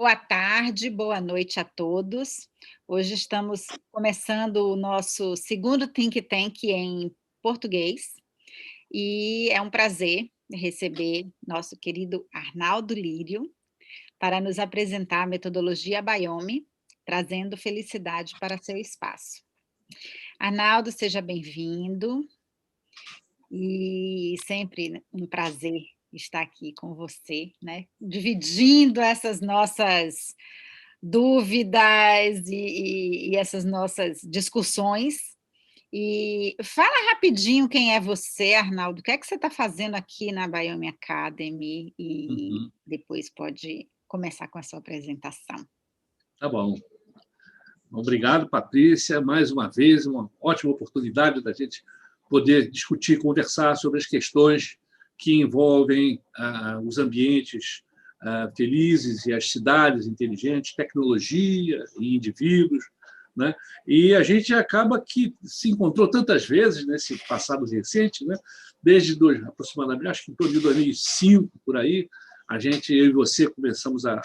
Boa tarde, boa noite a todos. Hoje estamos começando o nosso segundo Think Tank em português e é um prazer receber nosso querido Arnaldo Lírio para nos apresentar a metodologia Biome, trazendo felicidade para seu espaço. Arnaldo, seja bem-vindo e sempre um prazer estar aqui com você, né? Dividindo essas nossas dúvidas e essas nossas discussões. E fala rapidinho quem é você, Arnaldo, o que é que você está fazendo aqui na Biome Academy e Uhum. depois pode começar com a sua apresentação. Tá bom. Obrigado, Patrícia, mais uma vez, uma ótima oportunidade da gente poder discutir, conversar sobre as questões que envolvem os ambientes felizes e as cidades inteligentes, tecnologia e indivíduos, né? E a gente acaba que se encontrou tantas vezes nesse passado recente, né? Desde aproximadamente, acho que em torno de 2005, por aí, eu e você começamos a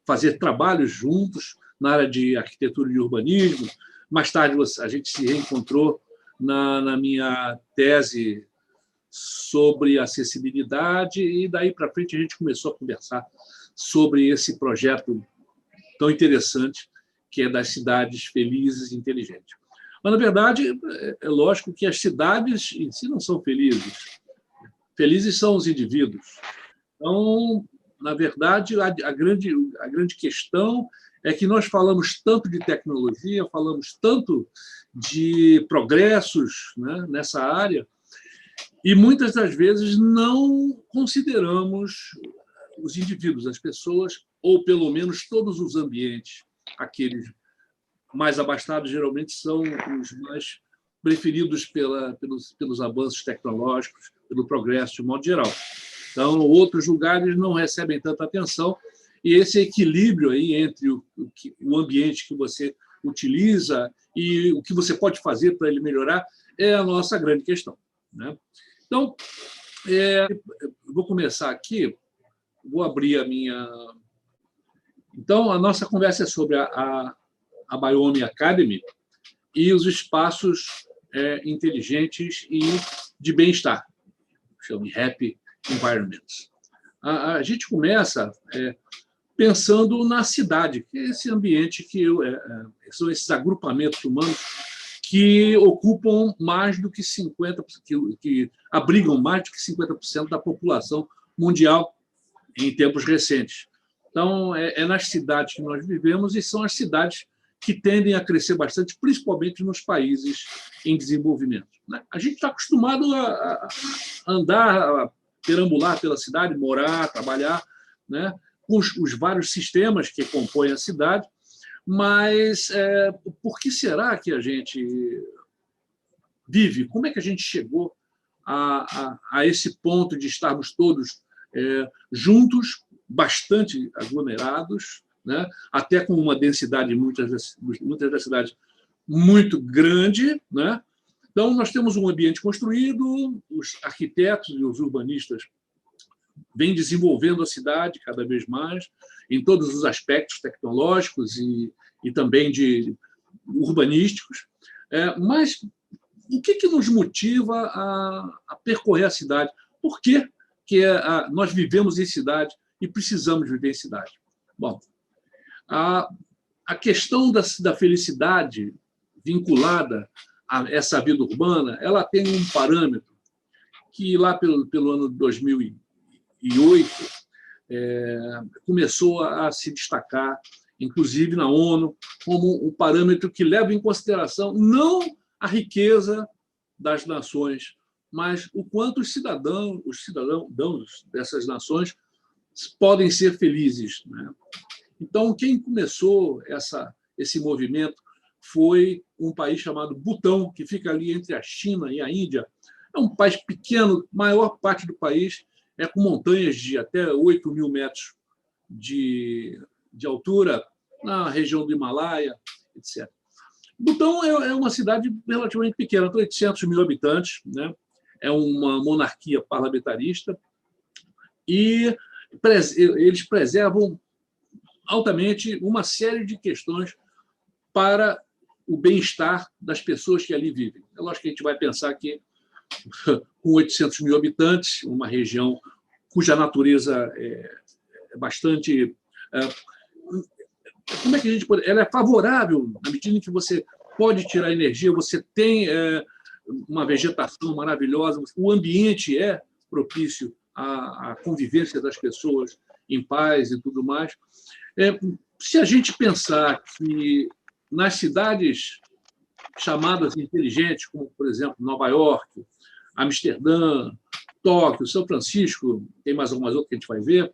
fazer trabalhos juntos na área de arquitetura e urbanismo. Mais tarde, a gente se reencontrou na minha tese sobre acessibilidade e, daí para frente, a gente começou a conversar sobre esse projeto tão interessante que é das cidades felizes e inteligentes. Mas, na verdade, é lógico que as cidades em si não são felizes. Felizes são os indivíduos. Então, na verdade, a grande questão é que nós falamos tanto de tecnologia, falamos tanto de progressos, né, nessa área, e muitas das vezes não consideramos os indivíduos, as pessoas, ou pelo menos todos os ambientes. Aqueles mais abastados geralmente são os mais preferidos pelos avanços tecnológicos, pelo progresso de modo geral. Então, outros lugares não recebem tanta atenção, e esse equilíbrio aí entre o ambiente que você utiliza e o que você pode fazer para ele melhorar é a nossa grande questão, né? Então, vou começar aqui, vou abrir a minha... Então, a nossa conversa é sobre a Biome Academy e os espaços inteligentes e de bem-estar, chama de Happy Environments. A gente começa pensando na cidade, que é esse ambiente são esses agrupamentos humanos que ocupam mais do que 50%, que abrigam mais do que 50% da população mundial em tempos recentes. Então, é nas cidades que nós vivemos e são as cidades que tendem a crescer bastante, principalmente nos países em desenvolvimento. A gente está acostumado a andar, a perambular pela cidade, morar, trabalhar, né, com os vários sistemas que compõem a cidade, mas por que será que a gente vive? Como é que a gente chegou a esse ponto de estarmos todos juntos, bastante aglomerados, né? Até com uma densidade, muitas das cidades, muito grande, né? Então, nós temos um ambiente construído, os arquitetos e os urbanistas vêm desenvolvendo a cidade cada vez mais, em todos os aspectos tecnológicos e também urbanísticos. Mas o que nos motiva a percorrer a cidade? Por que nós vivemos em cidade e precisamos viver em cidade? Bom, a questão da felicidade vinculada a essa vida urbana, ela tem um parâmetro que, lá pelo ano de 2008, começou a se destacar, inclusive na ONU, como um parâmetro que leva em consideração não a riqueza das nações, mas o quanto os cidadãos dessas nações podem ser felizes, né? Então, quem começou esse movimento foi um país chamado Butão, que fica ali entre a China e a Índia. É um país pequeno, a maior parte do país é com montanhas de até 8.000 metros de altura, na região do Himalaia, etc. Butão é uma cidade relativamente pequena, 800 mil habitantes, né? É uma monarquia parlamentarista, e eles preservam altamente uma série de questões para o bem-estar das pessoas que ali vivem. É lógico que a gente vai pensar que, com 800 mil habitantes, uma região cuja natureza é bastante... Como é que a gente pode... Ela é favorável, na medida em que você pode tirar energia, você tem uma vegetação maravilhosa, o ambiente é propício à convivência das pessoas em paz e tudo mais. Se a gente pensar que nas cidades chamadas inteligentes, como, por exemplo, Nova York, Amsterdã, Tóquio, São Francisco, tem mais algumas outras que a gente vai ver,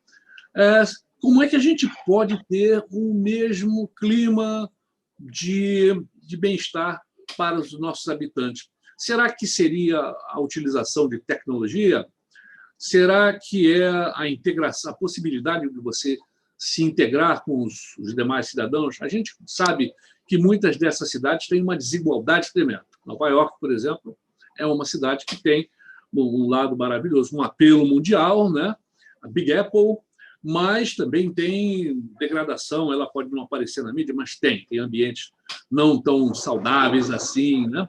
como é que a gente pode ter o mesmo clima de bem-estar para os nossos habitantes? Será que seria a utilização de tecnologia? Será que é a integração, a possibilidade de você se integrar com os demais cidadãos? A gente sabe que muitas dessas cidades têm uma desigualdade tremenda. Nova York, por exemplo, é uma cidade que tem um lado maravilhoso, um apelo mundial, né? A Big Apple, mas também tem degradação, ela pode não aparecer na mídia, mas tem ambientes não tão saudáveis assim, né?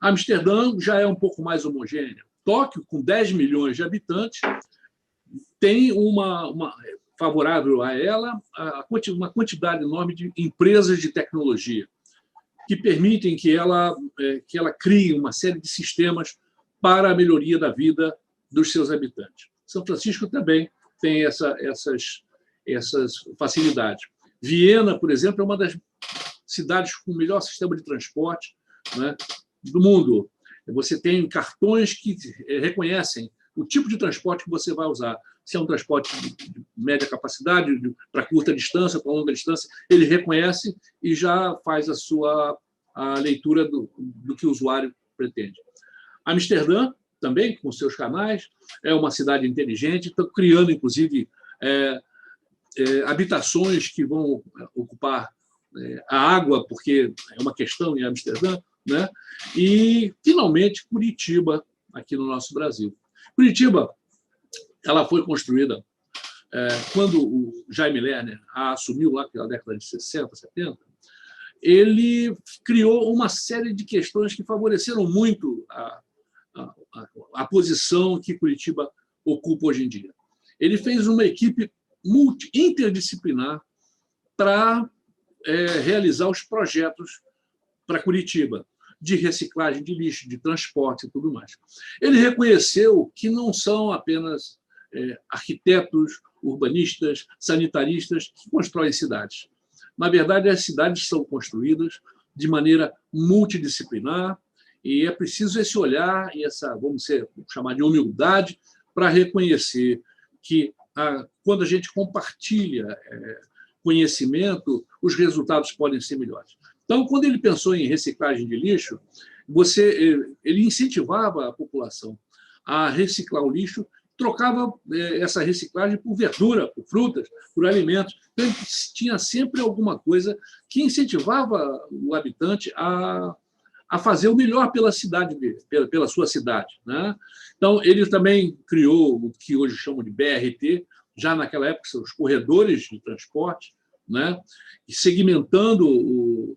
Amsterdã já é um pouco mais homogênea. Tóquio, com 10 milhões de habitantes, tem favorável a ela uma quantidade enorme de empresas de tecnologia que permitem que ela crie uma série de sistemas para a melhoria da vida dos seus habitantes. São Francisco também tem essas facilidades. Viena, por exemplo, é uma das cidades com o melhor sistema de transporte, né, do mundo. Você tem cartões que reconhecem o tipo de transporte que você vai usar. Se é um transporte de média capacidade, para curta distância, para longa distância, ele reconhece e já faz a leitura do que o usuário pretende. Amsterdã, também, com seus canais, é uma cidade inteligente, estão criando, inclusive, habitações que vão ocupar a água, porque é uma questão em Amsterdã, né? E, finalmente, Curitiba, aqui no nosso Brasil. Curitiba, ela foi construída quando o Jaime Lerner a assumiu lá pela década de 60, 70, ele criou uma série de questões que favoreceram muito a posição que Curitiba ocupa hoje em dia. Ele fez uma equipe interdisciplinar para realizar os projetos para Curitiba, de reciclagem de lixo, de transporte e tudo mais. Ele reconheceu que não são apenas arquitetos, urbanistas, sanitaristas que constroem cidades. Na verdade, as cidades são construídas de maneira multidisciplinar e é preciso esse olhar e vamos chamar de humildade, para reconhecer que, quando a gente compartilha conhecimento, os resultados podem ser melhores. Então, quando ele pensou em reciclagem de lixo, ele incentivava a população a reciclar o lixo, trocava essa reciclagem por verdura, por frutas, por alimentos. Então, tinha sempre alguma coisa que incentivava o habitante a fazer o melhor pela cidade dele, pela sua cidade, né? Então, ele também criou o que hoje chamam de BRT, já naquela época são os corredores de transporte, né? E segmentando,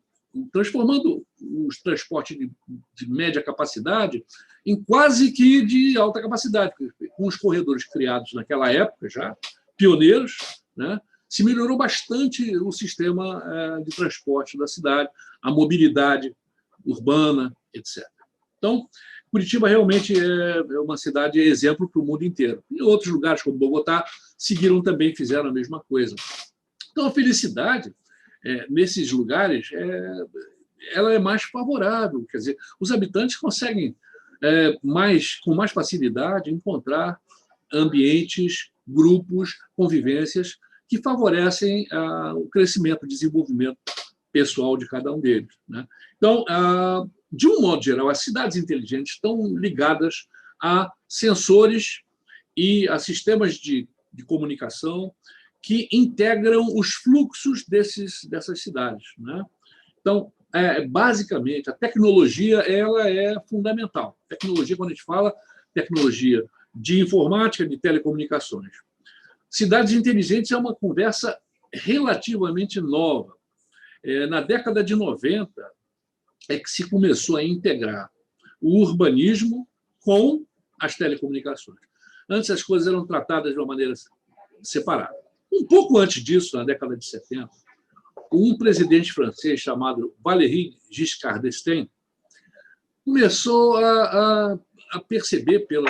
transformando os transportes de média capacidade em quase que de alta capacidade, com os corredores criados naquela época já, pioneiros, né? Se melhorou bastante o sistema de transporte da cidade, a mobilidade urbana, etc. Então, Curitiba realmente é uma cidade exemplo para o mundo inteiro. E outros lugares, como Bogotá, seguiram também, fizeram a mesma coisa. Então, a felicidade nesses lugares ela é mais favorável. Quer dizer, os habitantes conseguem com mais facilidade encontrar ambientes, grupos, convivências que favorecem o crescimento, o desenvolvimento pessoal de cada um deles, né? Então, de um modo geral, as cidades inteligentes estão ligadas a sensores e a sistemas de comunicação que integram os fluxos dessas cidades, né? Então, basicamente, a tecnologia ela é fundamental. Tecnologia, quando a gente fala, tecnologia de informática, de telecomunicações. cidades inteligentes é uma conversa relativamente nova. Na década de 90 é que se começou a integrar o urbanismo com as telecomunicações. Antes as coisas eram tratadas de uma maneira separada. Um pouco antes disso, na década de 70, um presidente francês chamado Valéry Giscard d'Estaing começou a perceber, pelo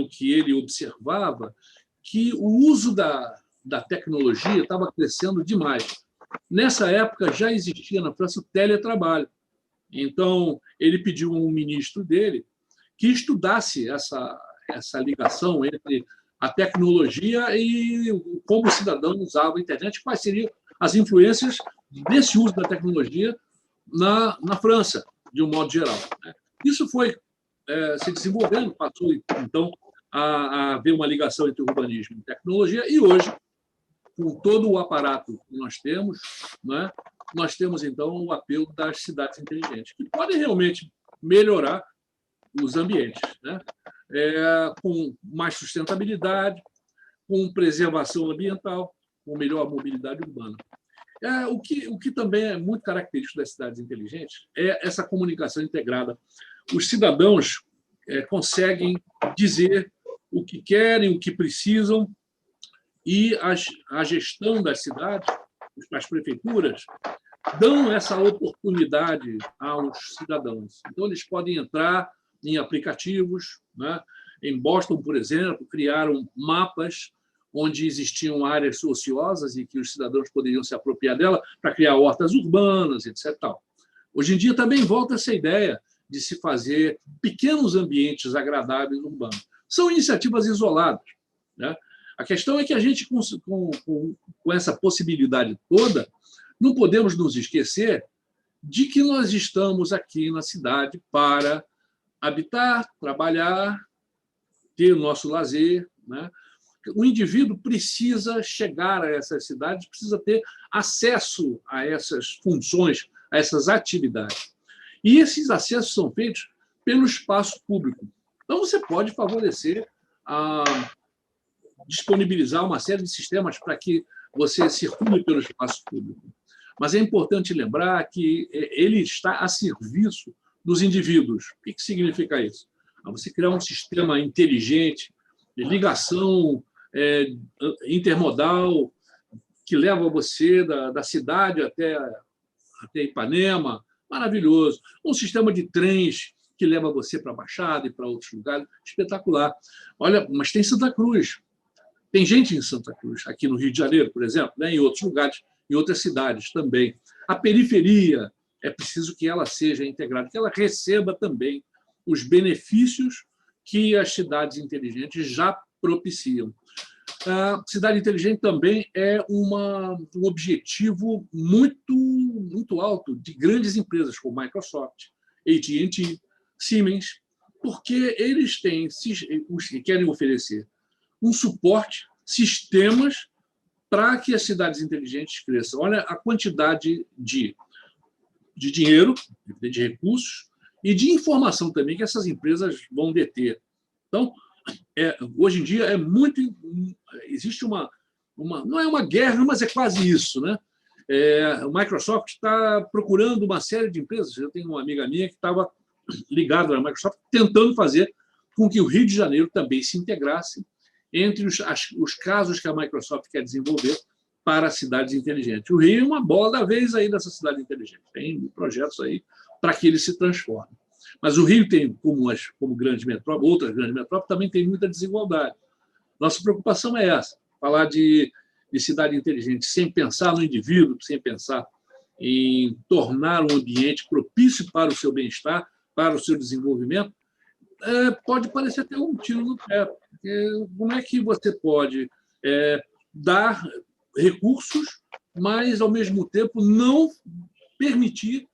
que ele observava, que o uso da tecnologia estava crescendo demais. Nessa época, já existia na França o teletrabalho. Então, ele pediu a um ministro dele que estudasse essa ligação entre a tecnologia e como o cidadão usava a internet, quais seriam as influências desse uso da tecnologia na França, de um modo geral. Isso foi se desenvolvendo, passou, então, a haver uma ligação entre urbanismo e tecnologia, e hoje, com todo o aparato que nós temos, né, nós temos, então, o apelo das cidades inteligentes, que podem realmente melhorar os ambientes, né? Com mais sustentabilidade, com preservação ambiental, com melhor mobilidade urbana. O que também é muito característico das cidades inteligentes é essa comunicação integrada. Os cidadãos conseguem dizer o que querem, o que precisam, e a gestão das cidades, as prefeituras, dão essa oportunidade aos cidadãos. Então, eles podem entrar em aplicativos, né? Em Boston, por exemplo, criaram mapas onde existiam áreas ociosas e que os cidadãos poderiam se apropriar dela para criar hortas urbanas, etc. Hoje em dia também volta essa ideia de se fazer pequenos ambientes agradáveis urbanos. São iniciativas isoladas, né? A questão é que a gente, com essa possibilidade toda, não podemos nos esquecer de que nós estamos aqui na cidade para habitar, trabalhar, ter o nosso lazer, né? O indivíduo precisa chegar a essas cidades, precisa ter acesso a essas funções, a essas atividades. E esses acessos são feitos pelo espaço público. Então, você pode favorecer, disponibilizar uma série de sistemas para que você circule pelo espaço público. Mas é importante lembrar que ele está a serviço dos indivíduos. O que significa isso? Você criar um sistema inteligente, de ligação intermodal, que leva você da cidade até Ipanema, maravilhoso. Um sistema de trens que leva você para a Baixada e para outros lugares, espetacular. Olha, mas tem Santa Cruz. Tem gente em Santa Cruz, aqui no Rio de Janeiro, por exemplo, né? Em outros lugares, em outras cidades também. A periferia, é preciso que ela seja integrada, que ela receba também os benefícios que as cidades inteligentes já propiciam. A cidade inteligente também é um objetivo muito alto de grandes empresas como Microsoft, AT&T, Siemens, porque eles querem oferecer um suporte, sistemas para que as cidades inteligentes cresçam. Olha a quantidade de dinheiro, de recursos e de informação também que essas empresas vão deter. Então, hoje em dia existe não é uma guerra, mas é quase isso, né? O Microsoft está procurando uma série de empresas. Eu tenho uma amiga minha que estava ligada à Microsoft, tentando fazer com que o Rio de Janeiro também se integrasse entre os casos que a Microsoft quer desenvolver para cidades inteligentes. O Rio é uma bola da vez aí dessa cidade inteligente. Tem projetos aí para que ele se transforme. Mas o Rio tem, como grande metrópole, outras grandes metrópoles, também tem muita desigualdade. Nossa preocupação é essa, falar de cidade inteligente sem pensar no indivíduo, sem pensar em tornar um ambiente propício para o seu bem-estar, para o seu desenvolvimento, pode parecer ter um tiro no pé. Como é que você pode dar recursos, mas, ao mesmo tempo, não permitir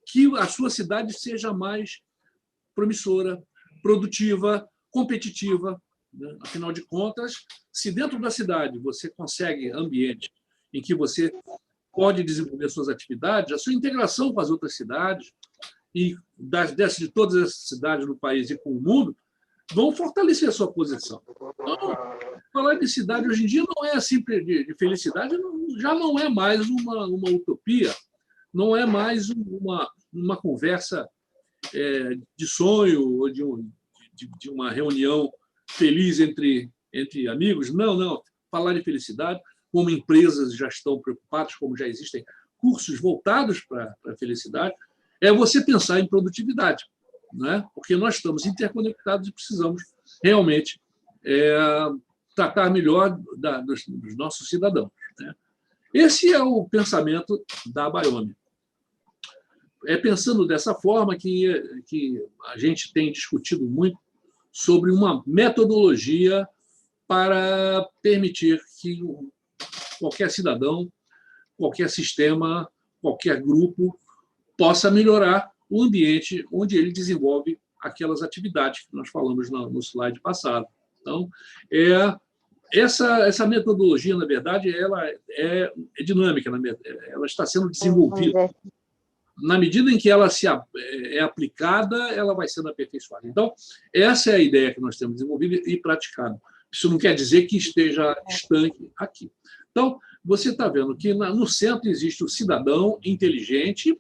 que a sua cidade seja mais promissora, produtiva, competitiva, né? Afinal de contas, se dentro da cidade você consegue ambiente em que você pode desenvolver suas atividades, a sua integração com as outras cidades e de todas as cidades do país e com o mundo vão fortalecer a sua posição. Então, falar de cidade hoje em dia não é simples de felicidade, já não é mais uma utopia, não é mais uma conversa de sonho ou de uma reunião feliz entre amigos. Não, não. Falar de felicidade, como empresas já estão preocupadas, como já existem cursos voltados para a felicidade, é você pensar em produtividade, né? Porque nós estamos interconectados e precisamos realmente tratar melhor dos nossos cidadãos, né? Esse é o pensamento da Biomi. É pensando dessa forma que a gente tem discutido muito sobre uma metodologia para permitir que qualquer cidadão, qualquer sistema, qualquer grupo possa melhorar o ambiente onde ele desenvolve aquelas atividades que nós falamos no slide passado. Então, essa metodologia, na verdade, ela é dinâmica, ela está sendo desenvolvida. Na medida em que ela é aplicada, ela vai sendo aperfeiçoada. Então, essa é a ideia que nós temos desenvolvido e praticado. Isso não quer dizer que esteja estanque aqui. Então, você está vendo que no centro existe o cidadão inteligente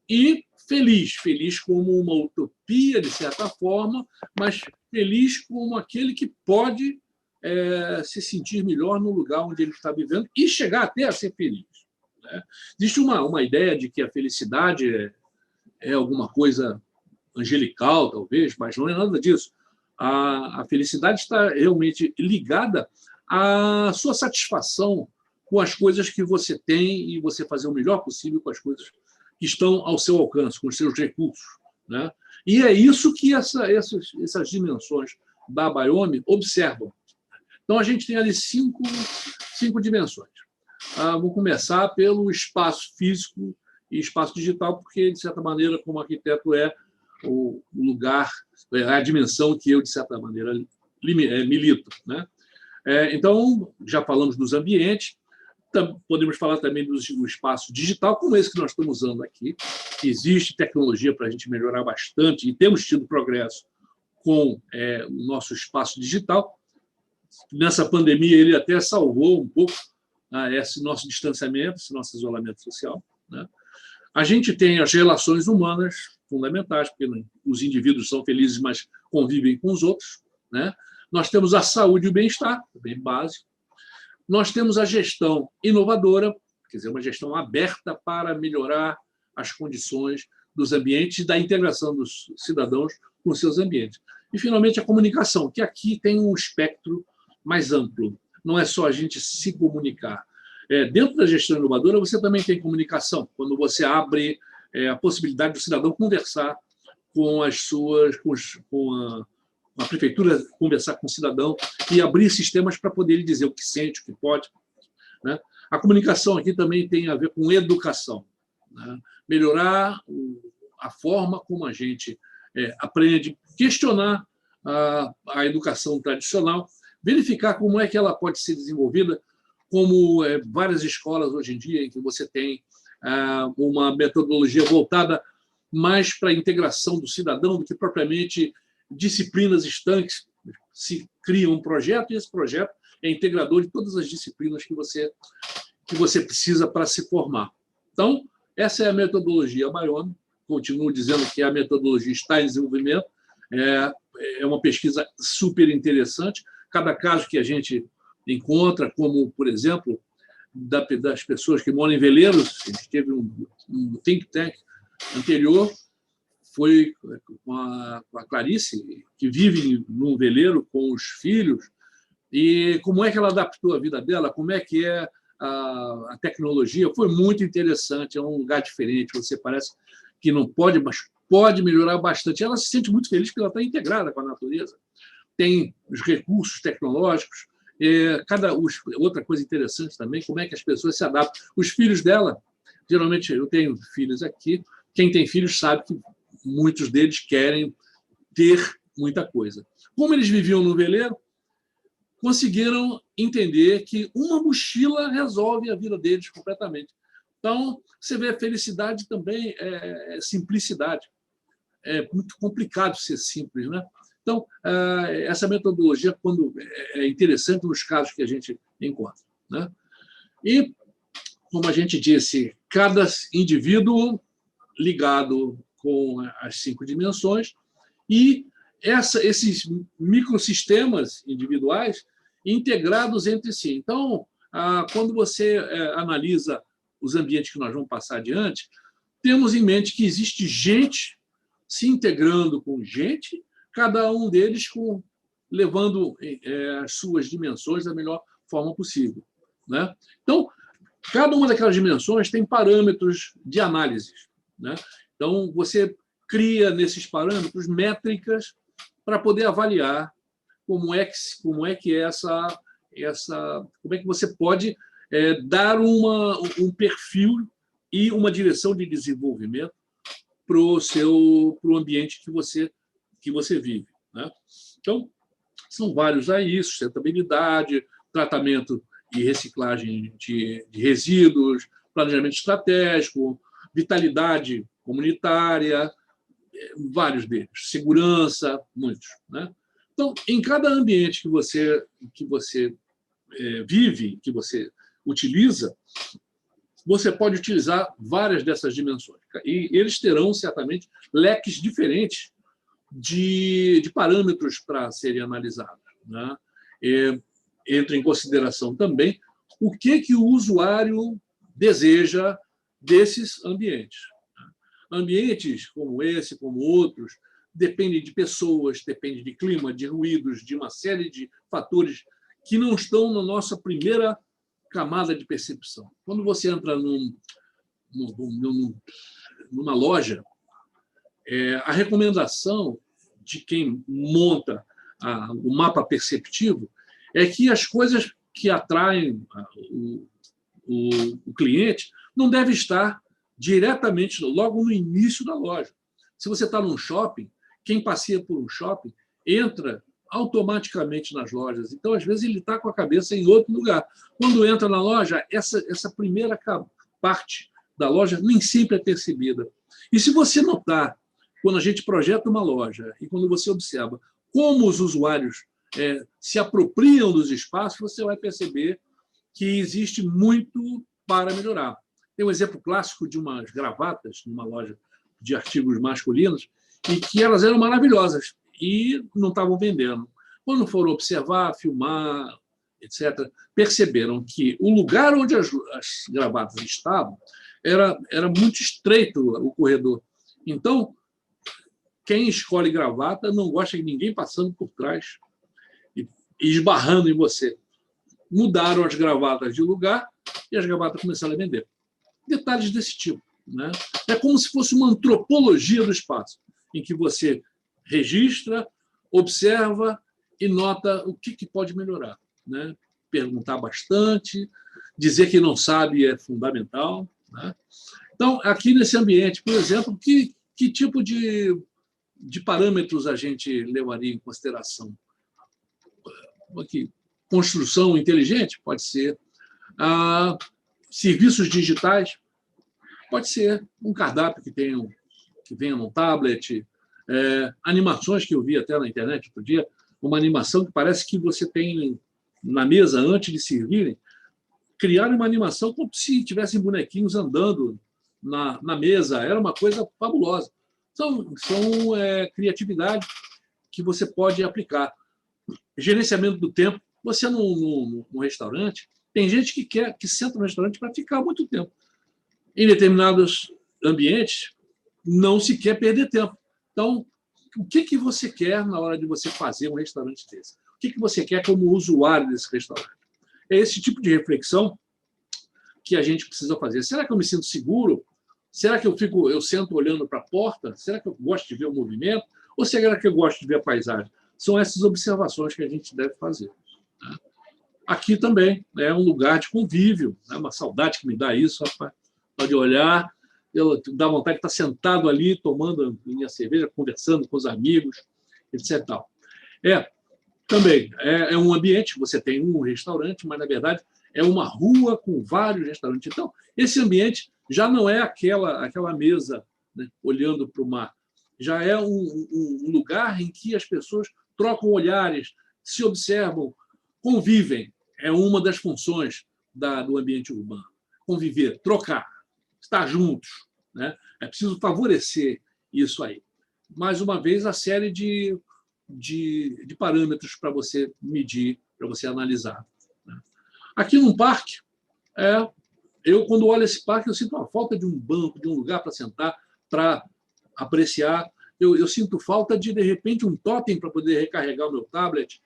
e feliz como uma utopia, de certa forma, mas feliz como aquele que pode se sentir melhor no lugar onde ele está vivendo e chegar até a ser feliz, né? Existe uma ideia de que a felicidade é alguma coisa angelical, talvez, mas não é nada disso. A felicidade está realmente ligada à sua satisfação com as coisas que você tem e você fazer o melhor possível com as coisas que estão ao seu alcance, com os seus recursos, né? E é isso que essas dimensões da Biomi observam. Então, a gente tem ali cinco dimensões. Vou começar pelo espaço físico e espaço digital, porque, de certa maneira, como arquiteto, é o lugar, é a dimensão que eu, de certa maneira, milito, né? Então, já falamos dos ambientes, podemos falar também do espaço digital, como esse que nós estamos usando aqui. Existe tecnologia para a gente melhorar bastante e temos tido progresso com o nosso espaço digital. Nessa pandemia, ele até salvou um pouco esse nosso distanciamento, esse nosso isolamento social, né? A gente tem as relações humanas fundamentais, porque os indivíduos são felizes, mas convivem com os outros, né? Nós temos a saúde e o bem-estar, bem básico. Nós temos a gestão inovadora, quer dizer, uma gestão aberta para melhorar as condições dos ambientes e da integração dos cidadãos com seus ambientes. E, finalmente, a comunicação, que aqui tem um espectro mais amplo. Não é só a gente se comunicar. Dentro da gestão inovadora, você também tem comunicação, quando você abre a possibilidade do cidadão conversar com a prefeitura, conversar com o cidadão e abrir sistemas para poder ele dizer o que sente, o que pode, né? A comunicação aqui também tem a ver com educação, né? Melhorar a forma como a gente aprende, questionar a educação tradicional, verificar como é que ela pode ser desenvolvida, como várias escolas hoje em dia, em que você tem uma metodologia voltada mais para a integração do cidadão do que propriamente disciplinas estanques. Se cria um projeto e esse projeto é integrador de todas as disciplinas que você precisa para se formar. Então, essa é a metodologia Biomi. Continuo dizendo que a metodologia está em desenvolvimento. É uma pesquisa super interessante. Cada caso que a gente encontra, como, por exemplo, das pessoas que moram em veleiros, a gente teve um think tank anterior, foi com a Clarice, que vive num veleiro com os filhos, e como é que ela adaptou a vida dela, como é que é a tecnologia. Foi muito interessante, é um lugar diferente, você parece que não pode, mas pode melhorar bastante. Ela se sente muito feliz porque ela está integrada com a natureza. Tem os recursos tecnológicos. Outra coisa interessante também, como é que as pessoas se adaptam. Os filhos dela, geralmente eu tenho filhos aqui, quem tem filhos sabe que muitos deles querem ter muita coisa. Como eles viviam no veleiro, conseguiram entender que uma mochila resolve a vida deles completamente. Então, você vê, a felicidade também é simplicidade. É muito complicado ser simples, né? Então, essa metodologia quando é interessante nos casos que a gente encontra, né? E, como a gente disse, cada indivíduo ligado com as 5 dimensões e esses microsistemas individuais integrados entre si. Então, quando você analisa os ambientes que nós vamos passar adiante, temos em mente que existe gente se integrando com gente, cada um deles levando as suas dimensões da melhor forma possível, né? Então, cada uma daquelas dimensões tem parâmetros de análise, né? Então, você cria nesses parâmetros métricas para poder avaliar como é que como é que você pode dar um perfil e uma direção de desenvolvimento para o ambiente que você vive, né? Então, são vários aí, sustentabilidade, tratamento e reciclagem de resíduos, planejamento estratégico, vitalidade comunitária, vários deles, segurança, muitos, né? Então, em cada ambiente que você vive, que você utiliza, você pode utilizar várias dessas dimensões. E eles terão, certamente, leques diferentes de parâmetros para serem analisados, né? Entra em consideração também o que o usuário deseja desses ambientes. Ambientes como esse, como outros, dependem de pessoas, dependem de clima, de ruídos, de uma série de fatores que não estão na nossa primeira camada de percepção. Quando você entra numa loja, a recomendação de quem monta o mapa perceptivo é que as coisas que atraem o cliente não devem estar diretamente logo no início da loja. Se você está num shopping, quem passeia por um shopping entra automaticamente nas lojas. Então, às vezes, ele está com a cabeça em outro lugar. Quando entra na loja, essa primeira parte da loja nem sempre é percebida. E se você notar, quando a gente projeta uma loja e quando você observa como os usuários se apropriam dos espaços, você vai perceber que existe muito para melhorar. Tem um exemplo clássico de umas gravatas numa loja de artigos masculinos e que elas eram maravilhosas e não estavam vendendo. Quando foram observar, filmar, etc., perceberam que o lugar onde as gravatas estavam era muito estreito o corredor. Então, quem escolhe gravata não gosta de ninguém passando por trás e esbarrando em você. Mudaram as gravatas de lugar e as gravatas começaram a vender. Detalhes desse tipo, né? É como se fosse uma antropologia do espaço, em que você registra, observa e nota o que pode melhorar, né? Perguntar bastante, dizer que não sabe é fundamental, né? Então, aqui nesse ambiente, por exemplo, que tipo de parâmetros a gente levaria em consideração? Aqui, construção inteligente, pode ser. Serviços digitais, pode ser um cardápio que venha num tablet, animações que eu vi até na internet outro dia, uma animação que parece que você tem na mesa antes de servirem, criar uma animação como se tivessem bonequinhos andando na mesa, era uma coisa fabulosa. São criatividade que você pode aplicar. Gerenciamento do tempo. Você num restaurante, tem gente que senta no restaurante para ficar muito tempo. Em determinados ambientes, não se quer perder tempo. Então, o que você quer na hora de você fazer um restaurante desse? O que você quer como usuário desse restaurante? É esse tipo de reflexão que a gente precisa fazer. Será que eu me sinto seguro? Será que eu sento olhando para a porta? Será que eu gosto de ver o movimento? Ou será que eu gosto de ver a paisagem? São essas observações que a gente deve fazer, né? Aqui também é um lugar de convívio, é uma saudade que me dá isso, rapaz. Pode olhar, dá vontade de estar sentado ali, tomando minha cerveja, conversando com os amigos, etc. Também é um ambiente, você tem um restaurante, mas, na verdade, é uma rua com vários restaurantes. Então, esse ambiente já não é aquela mesa, né, olhando para o mar. já é um lugar em que as pessoas trocam olhares, se observam, convivem. É uma das funções do ambiente urbano. Conviver, trocar, estar juntos, né? É preciso favorecer isso aí. Mais uma vez, a série de parâmetros para você medir, para você analisar, né? Aqui num parque, eu, quando olho esse parque, eu sinto uma falta de um banco, de um lugar para sentar, para apreciar. Eu sinto falta de repente, um totem para poder recarregar o meu tablet.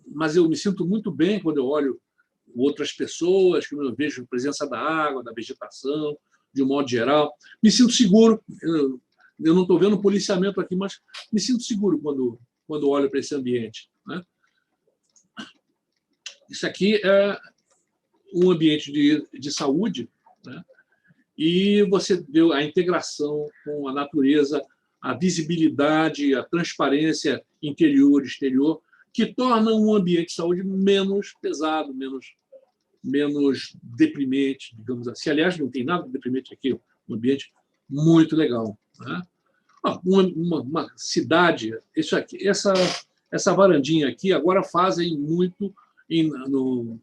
Mas eu me sinto muito bem quando eu olho outras pessoas, que eu vejo a presença da água, da vegetação, de um modo geral. Me sinto seguro. Eu não estou vendo policiamento aqui, mas me sinto seguro quando olho para esse ambiente, né? Isso aqui é um ambiente de saúde, né? E você vê a integração com a natureza, a visibilidade, a transparência interior e exterior, que torna um ambiente de saúde menos pesado, menos deprimente, digamos assim. Aliás, não tem nada de deprimente aqui, um ambiente muito legal, né? Uma cidade, isso aqui, essa varandinha aqui agora fazem muito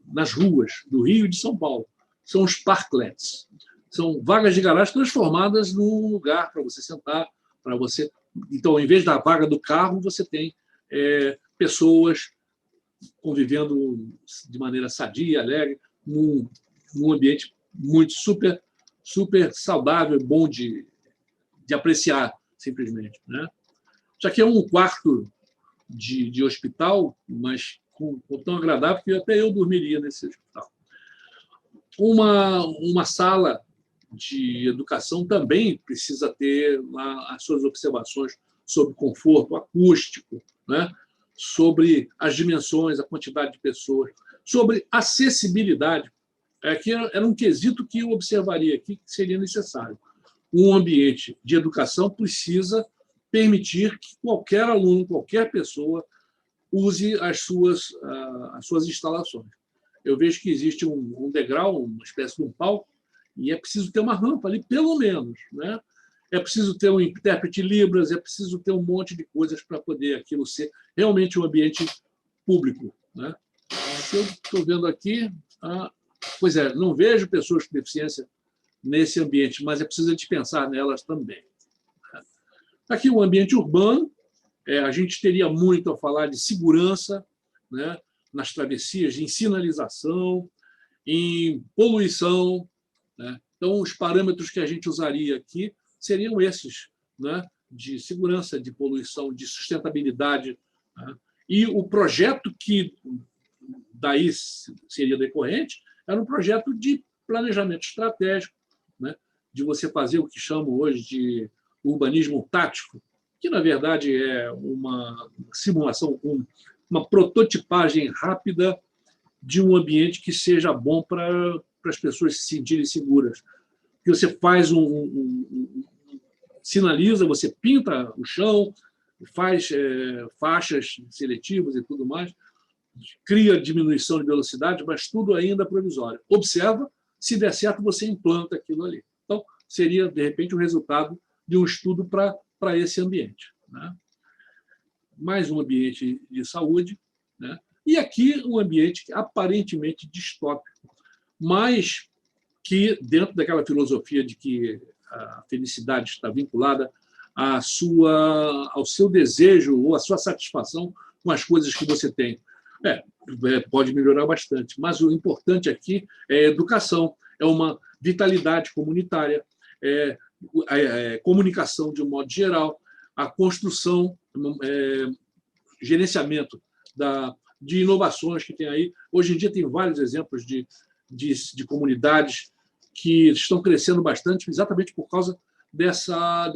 nas ruas do Rio e de São Paulo. São os parklets. São vagas de garagem transformadas num lugar para você sentar, para você. Então, em vez da vaga do carro, você tem pessoas convivendo de maneira sadia, alegre, num ambiente muito super saudável, bom de apreciar, simplesmente, né? Isso aqui é um quarto de hospital, mas tão agradável que até eu dormiria nesse hospital. Uma sala de educação também precisa ter lá as suas observações sobre conforto acústico, né? Sobre as dimensões, a quantidade de pessoas, sobre acessibilidade, que era um quesito que eu observaria aqui que seria necessário. Um ambiente de educação precisa permitir que qualquer aluno, qualquer pessoa, use as suas instalações. Eu vejo que existe um degrau, uma espécie de um palco, e é preciso ter uma rampa ali, pelo menos, né? É preciso ter um intérprete de Libras, é preciso ter um monte de coisas para poder aquilo ser realmente um ambiente público, né? Se eu estou vendo aqui, pois é, não vejo pessoas com deficiência nesse ambiente, mas é preciso de pensar nelas também. Aqui o ambiente urbano, a gente teria muito a falar de segurança, né? Nas travessias, em sinalização, em poluição, né? Então, os parâmetros que a gente usaria aqui seriam esses, né? De segurança, de poluição, de sustentabilidade, né? E o projeto que daí seria decorrente era um projeto de planejamento estratégico, né? De você fazer o que chamam hoje de urbanismo tático, que, na verdade, é uma simulação, uma prototipagem rápida de um ambiente que seja bom para as pessoas se sentirem seguras. Que você faz sinaliza, você pinta o chão, faz faixas seletivas e tudo mais, cria diminuição de velocidade, mas tudo ainda provisório. Observa, se der certo, você implanta aquilo ali. Então, seria, de repente, o resultado de um estudo para esse ambiente, né? Mais um ambiente de saúde, né? E aqui um ambiente aparentemente distópico, mas que, dentro daquela filosofia de que a felicidade está vinculada ao seu desejo ou à sua satisfação com as coisas que você tem. Pode melhorar bastante, mas o importante aqui é a educação, é uma vitalidade comunitária, comunicação de um modo geral, a construção, gerenciamento de inovações que tem aí. Hoje em dia tem vários exemplos de comunidades que estão crescendo bastante exatamente por causa dessa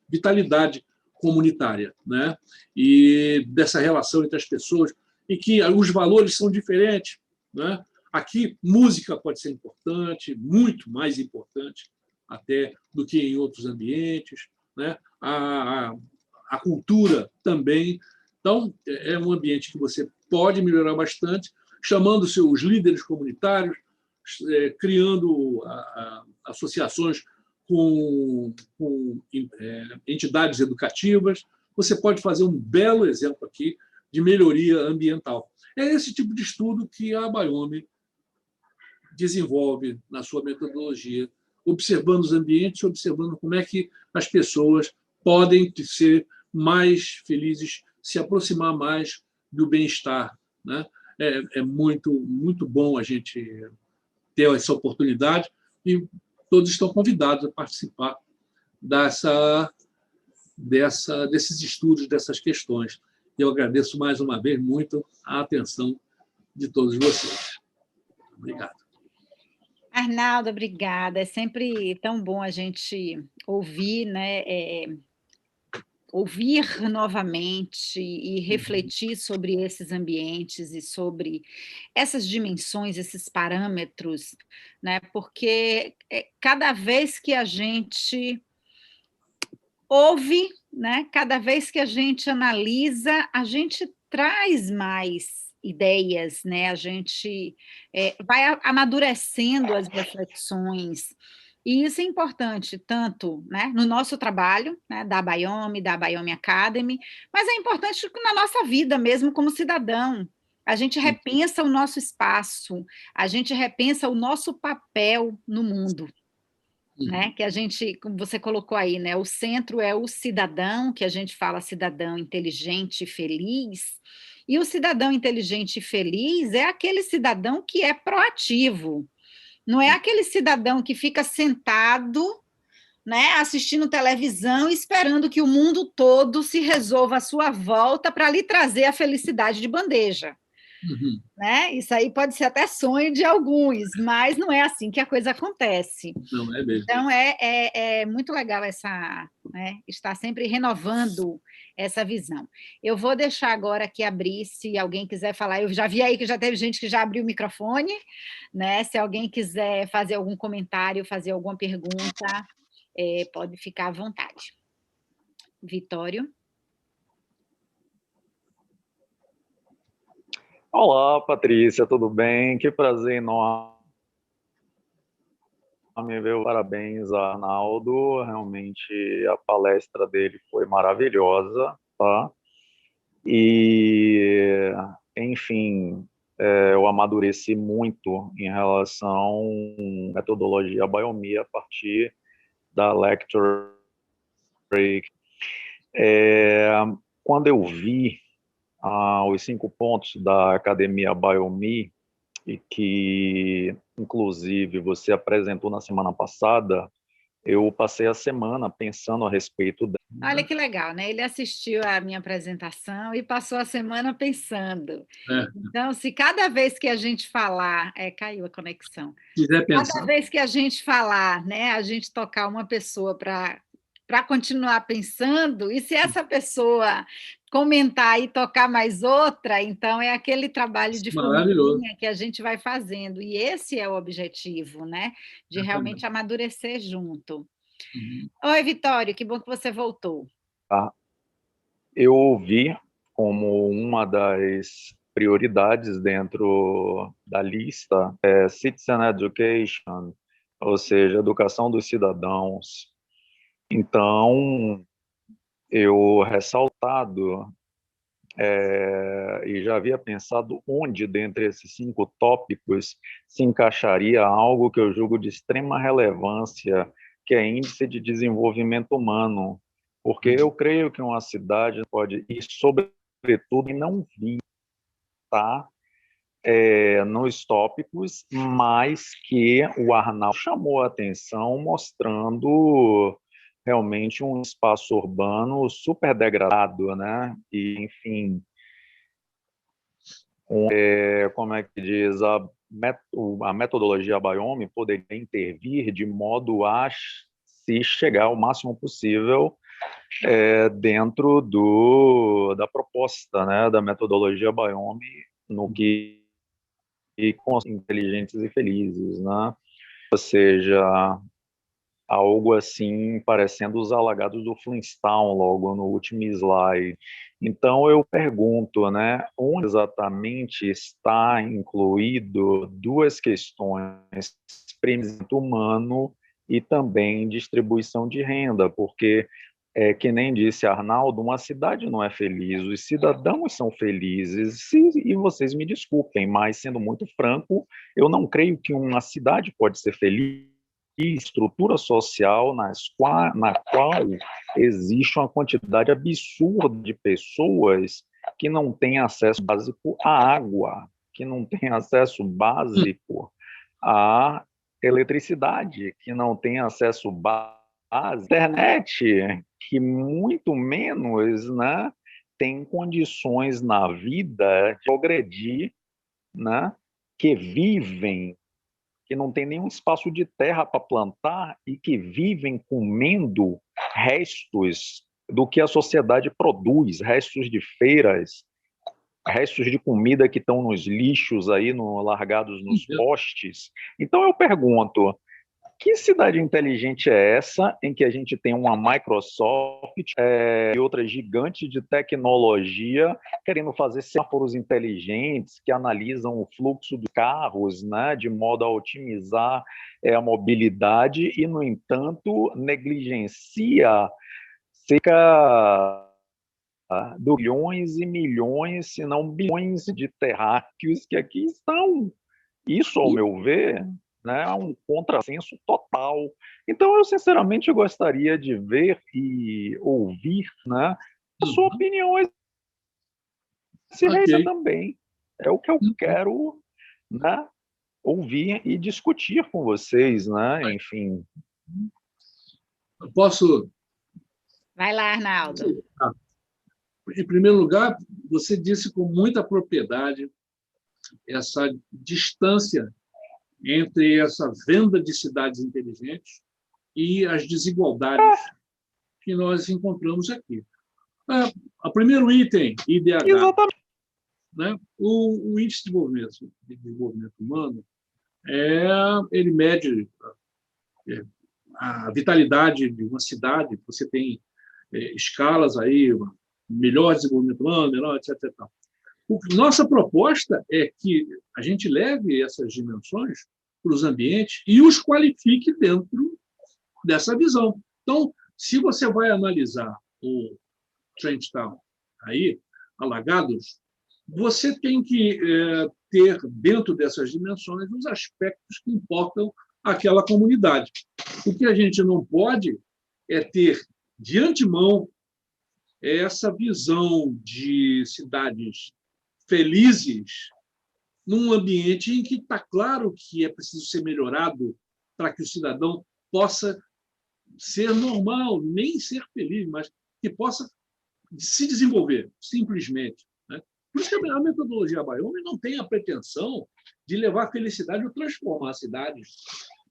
vitalidade comunitária, né? E dessa relação entre as pessoas, e que os valores são diferentes, né? Aqui, música pode ser importante, muito mais importante até do que em outros ambientes, né? A cultura também. Então, é um ambiente que você pode melhorar bastante, chamando seus líderes comunitários, criando associações com entidades educativas. Você pode fazer um belo exemplo aqui de melhoria ambiental. É esse tipo de estudo que a Biomi desenvolve na sua metodologia, observando os ambientes, observando como é que as pessoas podem ser mais felizes, se aproximar mais do bem-estar, né? É muito, muito bom a gente ter essa oportunidade e todos estão convidados a participar desses estudos, dessas questões. Eu agradeço mais uma vez muito a atenção de todos vocês. Obrigado. Arnaldo, obrigada. É sempre tão bom a gente ouvir, né? Ouvir novamente e refletir sobre esses ambientes e sobre essas dimensões, esses parâmetros, né? Porque cada vez que a gente ouve, né? Cada vez que a gente analisa, a gente traz mais ideias, né? A gente vai amadurecendo as reflexões. E isso é importante, tanto, né, no nosso trabalho, né, da Biomi Academy, mas é importante na nossa vida mesmo como cidadão. A gente repensa o nosso espaço, a gente repensa o nosso papel no mundo. Né, que a gente, como você colocou aí, né, o centro é o cidadão, que a gente fala cidadão inteligente e feliz, e o cidadão inteligente e feliz é aquele cidadão que é proativo, não é aquele cidadão que fica sentado, né, assistindo televisão, esperando que o mundo todo se resolva à sua volta para lhe trazer a felicidade de bandeja. Né? Isso aí pode ser até sonho de alguns, mas não é assim que a coisa acontece. Não é mesmo. Então, é muito legal né, estar sempre renovando essa visão. Eu vou deixar agora aqui abrir, se alguém quiser falar. Eu já vi aí que já teve gente que já abriu o microfone, né? Se alguém quiser fazer algum comentário, fazer alguma pergunta, pode ficar à vontade. Vitório. Olá, Patrícia, tudo bem? Que prazer enorme ver. Parabéns, Arnaldo. Realmente a palestra dele foi maravilhosa, tá? E, enfim, eu amadureci muito em relação à metodologia Biomi a partir da Lecture Break. Quando eu vi os 5 pontos da Academia Biomi, e que, inclusive, você apresentou na semana passada, eu passei a semana pensando a respeito dela. Olha que legal, né? Ele assistiu à minha apresentação e passou a semana pensando. Então, se cada vez que a gente falar, caiu a conexão. Cada vez que a gente falar, né, a gente tocar uma pessoa para continuar pensando, e se essa pessoa comentar e tocar mais outra, então é aquele trabalho de formiguinha que a gente vai fazendo. E esse é o objetivo, né? De realmente amadurecer junto. Oi, Vitório, que bom que você voltou. Eu vi como uma das prioridades dentro da lista Citizen Education, ou seja, educação dos cidadãos. Então, eu ressaltado e já havia pensado onde, dentre esses 5 tópicos, se encaixaria algo que eu julgo de extrema relevância, que é Índice de Desenvolvimento Humano, porque eu creio que uma cidade pode, e sobretudo, não vi, tá? Nos tópicos, mas que o Arnaldo chamou a atenção, mostrando realmente um espaço urbano super degradado, né? E, enfim, como é que diz, a metodologia Biomi poderia intervir de modo a se chegar ao máximo possível dentro da proposta, né, da metodologia Biomi, no que com inteligentes e felizes, né? Ou seja, algo assim parecendo os alagados do Flintstone logo no último slide. Então eu pergunto, né, onde exatamente está incluído 2 questões, experimento humano e também distribuição de renda, porque, que nem disse Arnaldo, uma cidade não é feliz, os cidadãos são felizes, e vocês me desculpem, mas, sendo muito franco, eu não creio que uma cidade pode ser feliz estrutura social na qual existe uma quantidade absurda de pessoas que não têm acesso básico à água, que não têm acesso básico à eletricidade, que não têm acesso básico à internet, que muito menos, né, tem condições na vida de progredir, né, que vivem, que não tem nenhum espaço de terra para plantar e que vivem comendo restos do que a sociedade produz, restos de feiras, restos de comida que estão nos lixos aí, largados nos postes. Então eu pergunto, que cidade inteligente é essa em que a gente tem uma Microsoft e outras gigantes de tecnologia querendo fazer semáforos inteligentes que analisam o fluxo dos carros, né, de modo a otimizar a mobilidade e, no entanto, negligencia cerca de milhões e milhões, se não bilhões de terráqueos que aqui estão. Isso, ao meu ver, né, é um contrassenso total. Então, eu sinceramente gostaria de ver e ouvir, né, a sua opinião a esse respeito também. É o que eu quero, né, ouvir e discutir com vocês, né? Enfim. Eu posso... Vai lá, Arnaldo. Em primeiro lugar, você disse com muita propriedade essa distância entre essa venda de cidades inteligentes e as desigualdades que nós encontramos aqui. O primeiro item, IDH, né? O Índice de Desenvolvimento Humano, ele mede a vitalidade de uma cidade. Você tem escalas aí, melhor desenvolvimento humano, menor, etc. Nossa proposta é que a gente leve essas dimensões para os ambientes e os qualifique dentro dessa visão. Então, se você vai analisar o Trench Town, aí, Alagados, você tem que ter dentro dessas dimensões os aspectos que importam àquela comunidade. O que a gente não pode é ter, de antemão, essa visão de cidades felizes num ambiente em que está claro que é preciso ser melhorado para que o cidadão possa ser normal, nem ser feliz, mas que possa se desenvolver, simplesmente. Né? Por isso que a metodologia Abayomi não tem a pretensão de levar a felicidade ou transformar cidades,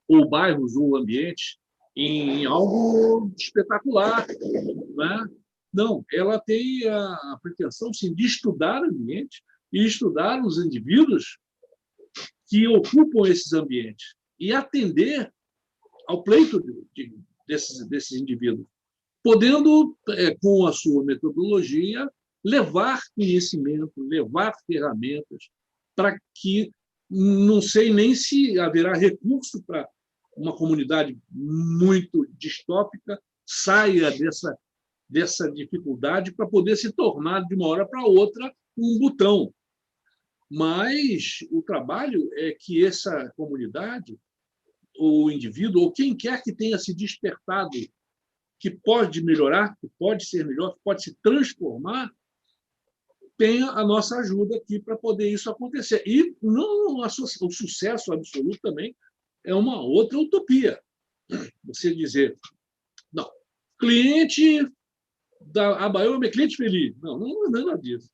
ou bairros, ou ambientes, em algo espetacular. Né? Não, ela tem a pretensão, sim, de estudar o ambiente e estudar os indivíduos que ocupam esses ambientes e atender ao pleito desses indivíduos, podendo, com a sua metodologia, levar conhecimento, levar ferramentas para que, não sei nem se haverá recurso para uma comunidade muito distópica saia dessa dificuldade para poder se tornar, de uma hora para outra, um botão. Mas o trabalho é que essa comunidade, o indivíduo, ou quem quer que tenha se despertado, que pode melhorar, que pode ser melhor, que pode se transformar, tenha a nossa ajuda aqui para poder isso acontecer. E não o sucesso absoluto também é uma outra utopia. Você dizer, não, cliente da Abayomi é cliente feliz. Não é nada disso.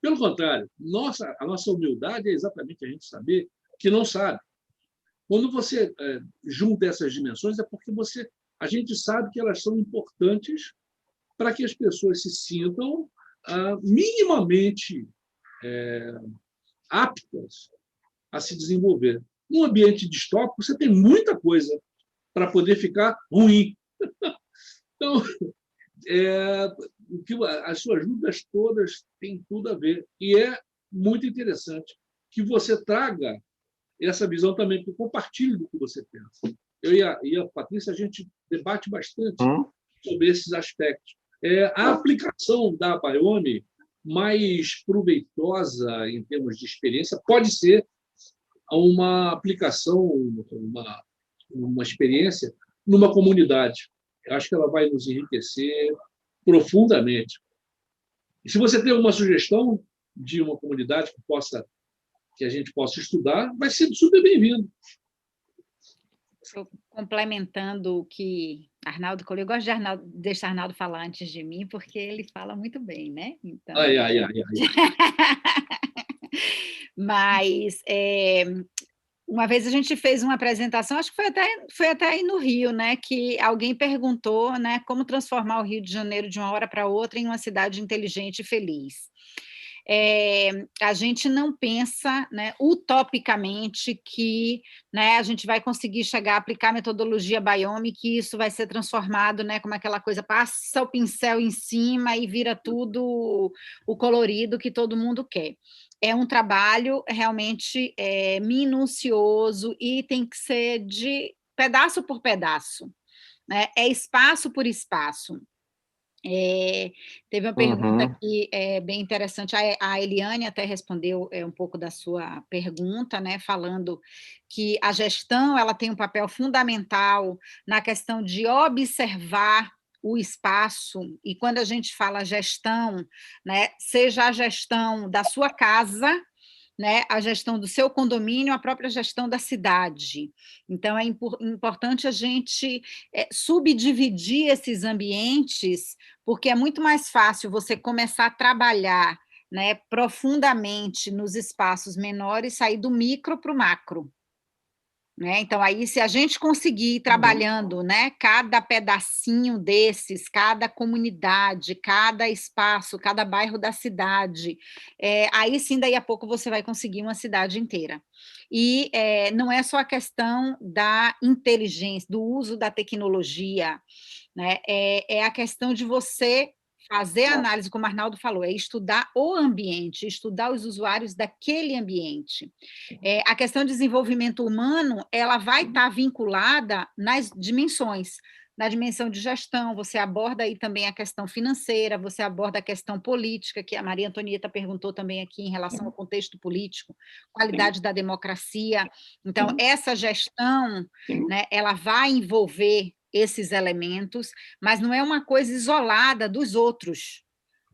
Pelo contrário, a nossa humildade é exatamente a gente saber que não sabe. Quando você junta essas dimensões, é porque a gente sabe que elas são importantes para que as pessoas se sintam minimamente aptas a se desenvolver. Num ambiente distópico, você tem muita coisa para poder ficar ruim. Então, as suas dúvidas todas têm tudo a ver. E é muito interessante que você traga essa visão também, que compartilhe do que você pensa. eu e a Patrícia, a gente debate bastante Hum? sobre esses aspectos. A aplicação da Biome mais proveitosa em termos de experiência pode ser uma aplicação, uma experiência numa comunidade. Eu acho que ela vai nos enriquecer profundamente. E se você tem uma sugestão de uma comunidade que a gente possa estudar, vai ser super bem-vindo. Complementando o que Arnaldo colocou, eu gosto de deixar Arnaldo falar antes de mim, porque ele fala muito bem, né? Então... Ai. Mas uma vez a gente fez uma apresentação, acho que foi até aí no Rio, né? Que alguém perguntou, né, como transformar o Rio de Janeiro de uma hora para outra em uma cidade inteligente e feliz. A gente não pensa, né, utopicamente que, né, a gente vai conseguir chegar a aplicar a metodologia Biome, que isso vai ser transformado, né, como aquela coisa, passa o pincel em cima e vira tudo o colorido que todo mundo quer. É um trabalho realmente minucioso e tem que ser de pedaço por pedaço, né? É espaço por espaço. Teve uma pergunta aqui bem interessante, a Eliane até respondeu um pouco da sua pergunta, né, falando que a gestão ela tem um papel fundamental na questão de observar o espaço, e quando a gente fala gestão, né, seja a gestão da sua casa, né, a gestão do seu condomínio, a própria gestão da cidade. Então, é importante a gente subdividir esses ambientes, porque é muito mais fácil você começar a trabalhar, né, profundamente nos espaços menores, sair do micro para o macro. Né? Então, aí, se a gente conseguir ir trabalhando, né, cada pedacinho desses, cada comunidade, cada espaço, cada bairro da cidade, aí sim, daí a pouco você vai conseguir uma cidade inteira. E não é só a questão da inteligência, do uso da tecnologia, né? É a questão de você fazer a análise, como o Arnaldo falou, é estudar o ambiente, estudar os usuários daquele ambiente. A questão de desenvolvimento humano, ela vai estar vinculada nas dimensões, na dimensão de gestão, você aborda aí também a questão financeira, você aborda a questão política, que a Maria Antonieta perguntou também aqui em relação ao contexto político, qualidade da democracia. Então, essa gestão, né, ela vai envolver esses elementos, mas não é uma coisa isolada dos outros,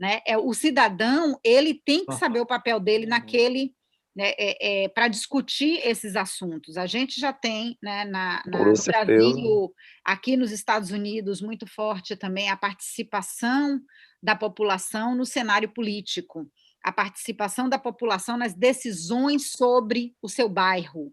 né? O cidadão, ele tem que saber o papel dele naquele, né, para discutir esses assuntos. A gente já tem, né, no Brasil, aqui nos Estados Unidos, muito forte também a participação da população no cenário político, a participação da população nas decisões sobre o seu bairro.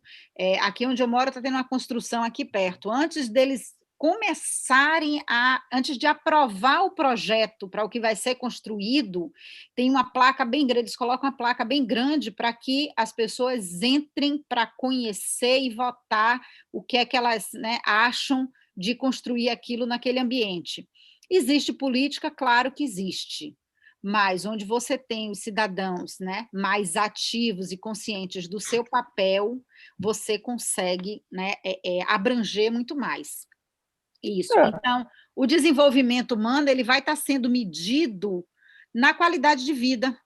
Aqui onde eu moro está tendo uma construção aqui perto. Antes deles começarem antes de aprovar o projeto para o que vai ser construído, tem uma placa bem grande, eles colocam uma placa bem grande para que as pessoas entrem para conhecer e votar o que é que elas, né, acham de construir aquilo naquele ambiente. Existe política? Claro que existe, mas onde você tem os cidadãos, né, mais ativos e conscientes do seu papel, você consegue, né, abranger muito mais. Isso. Então, o desenvolvimento humano ele vai estar sendo medido na qualidade de vida,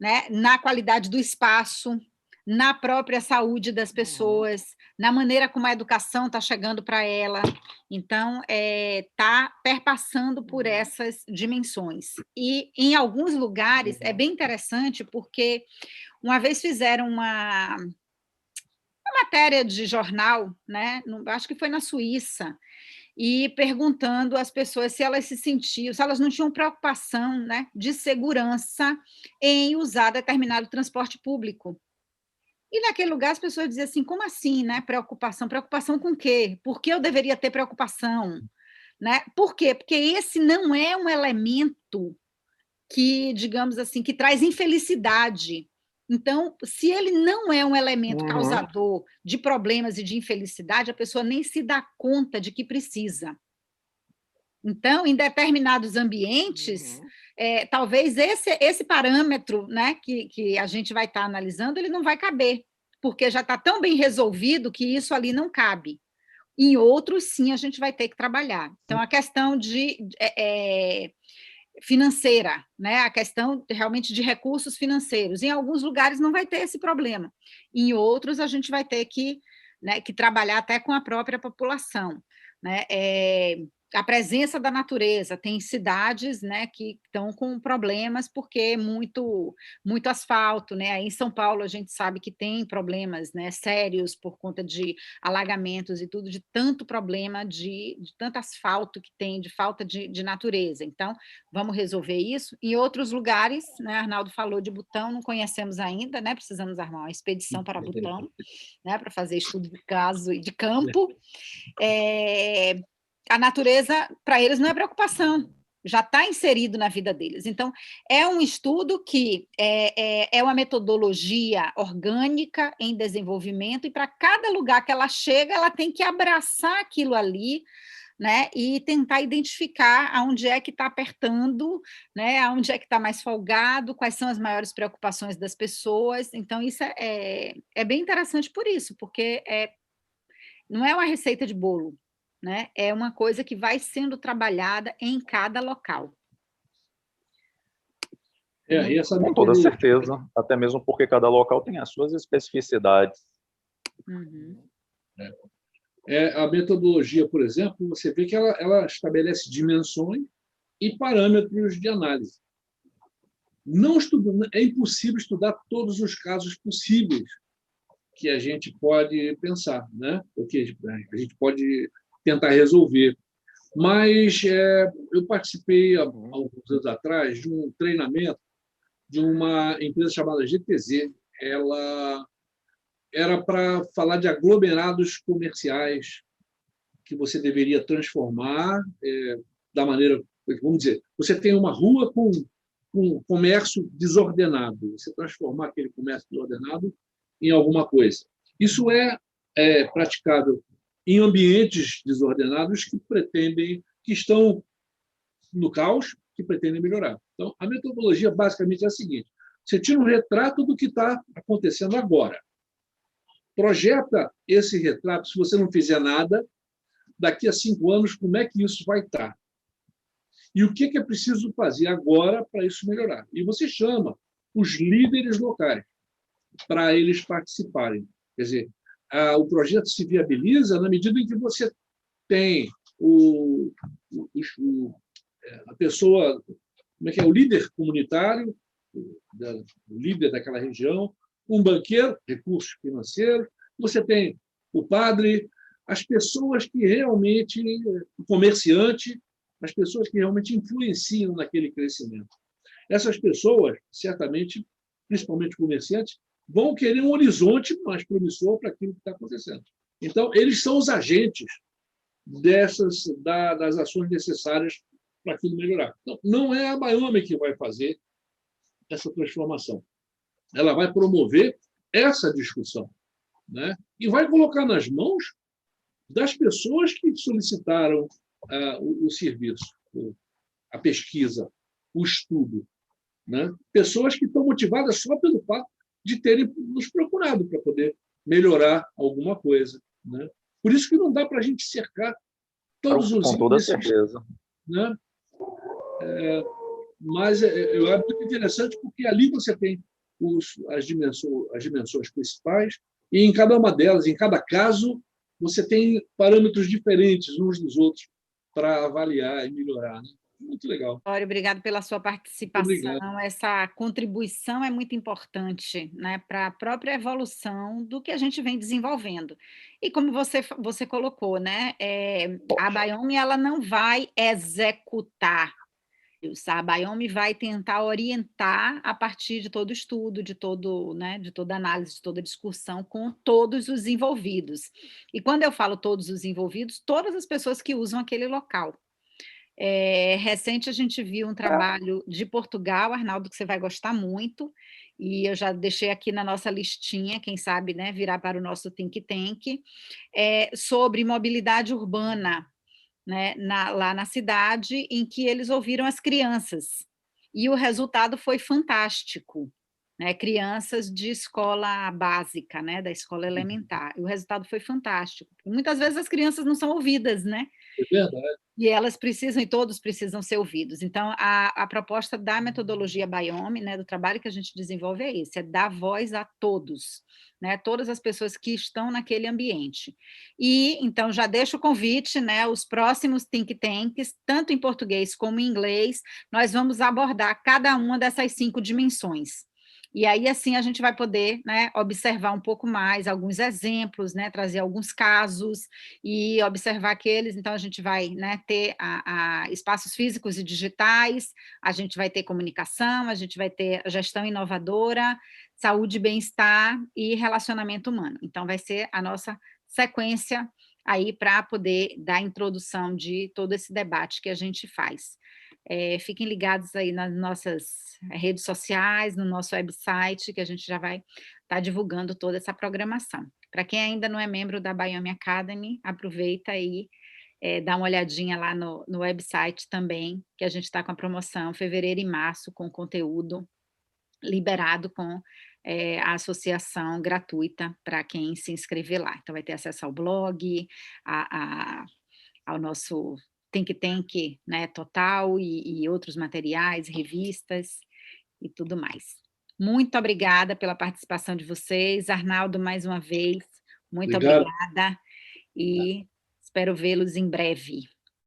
né? Na qualidade do espaço, na própria saúde das pessoas, na maneira como a educação está chegando para ela. Então, está perpassando por essas dimensões. E, em alguns lugares, é bem interessante, porque uma vez fizeram uma matéria de jornal, né? Acho que foi na Suíça, e perguntando às pessoas se elas se sentiam, se elas não tinham preocupação, né, de segurança em usar determinado transporte público. E naquele lugar as pessoas diziam assim, como assim, né, preocupação? Preocupação com o quê? Por que eu deveria ter preocupação? Né? Por quê? Porque esse não é um elemento que, digamos assim, que traz infelicidade. Então, se ele não é um elemento causador de problemas e de infelicidade, a pessoa nem se dá conta de que precisa. Então, em determinados ambientes, talvez esse parâmetro, né, que a gente vai estar analisando, ele não vai caber, porque já está tão bem resolvido que isso ali não cabe. Em outros, sim, a gente vai ter que trabalhar. Então, a questão financeira, né? A questão realmente de recursos financeiros. Em alguns lugares não vai ter esse problema. Em outros, a gente vai ter que, né, que trabalhar até com a própria população, né? A presença da natureza, tem cidades, né, que estão com problemas porque é muito asfalto, né? Aí em São Paulo a gente sabe que tem problemas, né, sérios por conta de alagamentos e tudo, de tanto problema, de tanto asfalto que tem, de falta de natureza. Então, vamos resolver isso. Em outros lugares, né, Arnaldo falou de Butão, não conhecemos ainda, né? Precisamos armar uma expedição para Butão, né, para fazer estudo de caso e de campo. A natureza, para eles, não é preocupação, já está inserido na vida deles. Então, é um estudo que é uma metodologia orgânica em desenvolvimento, e para cada lugar que ela chega, ela tem que abraçar aquilo ali, né, e tentar identificar aonde é que está apertando, né, aonde é que está mais folgado, quais são as maiores preocupações das pessoas. Então, isso é bem interessante por isso, porque não é uma receita de bolo, né? É uma coisa que vai sendo trabalhada em cada local. E essa Com toda certeza, até mesmo porque cada local tem as suas especificidades. Uhum. A metodologia, por exemplo, você vê que ela estabelece dimensões e parâmetros de análise. É impossível estudar todos os casos possíveis que a gente pode pensar, né? O que a gente pode tentar resolver. Mas eu participei, há alguns anos atrás, de um treinamento de uma empresa chamada GTZ. Ela era para falar de aglomerados comerciais que você deveria transformar da maneira... Vamos dizer, você tem uma rua com comércio desordenado, você transformar aquele comércio desordenado em alguma coisa. Isso é praticável em ambientes desordenados que estão no caos, que pretendem melhorar. Então, a metodologia basicamente é a seguinte: você tira um retrato do que está acontecendo agora, projeta esse retrato, se você não fizer nada, daqui a 5 anos, como é que isso vai estar? E o que é preciso fazer agora para isso melhorar? E você chama os líderes locais para eles participarem. Quer dizer, o projeto se viabiliza na medida em que você tem a pessoa, o líder comunitário, o líder daquela região, um banqueiro, recursos financeiros, você tem o padre, as pessoas que realmente, o comerciante, as pessoas que realmente influenciam naquele crescimento. Essas pessoas, certamente, principalmente comerciantes, vão querer um horizonte mais promissor para aquilo que está acontecendo. Então, eles são os agentes das ações necessárias para aquilo melhorar. Então, não é a Baiome que vai fazer essa transformação. Ela vai promover essa discussão, né? E vai colocar nas mãos das pessoas que solicitaram o serviço, a pesquisa, o estudo, né? Pessoas que estão motivadas só pelo fato de terem nos procurado para poder melhorar alguma coisa, né? Por isso que não dá para a gente cercar todos os Com toda certeza. Né? Mas eu acho muito interessante porque ali você tem as dimensões principais, e em cada uma delas, em cada caso, você tem parâmetros diferentes uns dos outros para avaliar e melhorar, né? Muito legal. Obrigado pela sua participação. Obrigado. Essa contribuição é muito importante, né, para a própria evolução do que a gente vem desenvolvendo. E como você colocou, né, a Baiome, ela não vai executar. A Baiome vai tentar orientar a partir de todo estudo, de toda análise, de toda discussão com todos os envolvidos. E quando eu falo todos os envolvidos, todas as pessoas que usam aquele local. Recente a gente viu um trabalho de Portugal, Arnaldo, que você vai gostar muito, e eu já deixei aqui na nossa listinha, quem sabe, né, virar para o nosso think tank, sobre mobilidade urbana, né, lá na cidade, em que eles ouviram as crianças, e o resultado foi fantástico, né, crianças de escola básica, né, da escola elementar. E o resultado foi fantástico. Muitas vezes as crianças não são ouvidas, né? É verdade. E elas precisam, e todos precisam ser ouvidos. Então, a proposta da metodologia Biome, né, do trabalho que a gente desenvolve é esse, é dar voz a todos, né, todas as pessoas que estão naquele ambiente. E, então, já deixo o convite, né, os próximos think tanks, tanto em português como em inglês, nós vamos abordar cada uma dessas 5 dimensões. E aí, assim, a gente vai poder, né, observar um pouco mais, alguns exemplos, né, trazer alguns casos e observar aqueles. Então, a gente vai, né, ter espaços físicos e digitais, a gente vai ter comunicação, a gente vai ter gestão inovadora, saúde e bem-estar e relacionamento humano. Então, vai ser a nossa sequência aí para poder dar a introdução de todo esse debate que a gente faz. Fiquem ligados aí nas nossas redes sociais, no nosso website, que a gente já vai estar divulgando toda essa programação. Para quem ainda não é membro da Biome Academy, aproveita aí, dá uma olhadinha lá no website também, que a gente está com a promoção fevereiro e março, com conteúdo liberado com a associação gratuita para quem se inscrever lá. Então, vai ter acesso ao blog, ao nosso think tank, né, total, e outros materiais, revistas e tudo mais. Muito obrigada pela participação de vocês. Arnaldo, mais uma vez, muito Obrigado. obrigada e espero vê-los em breve.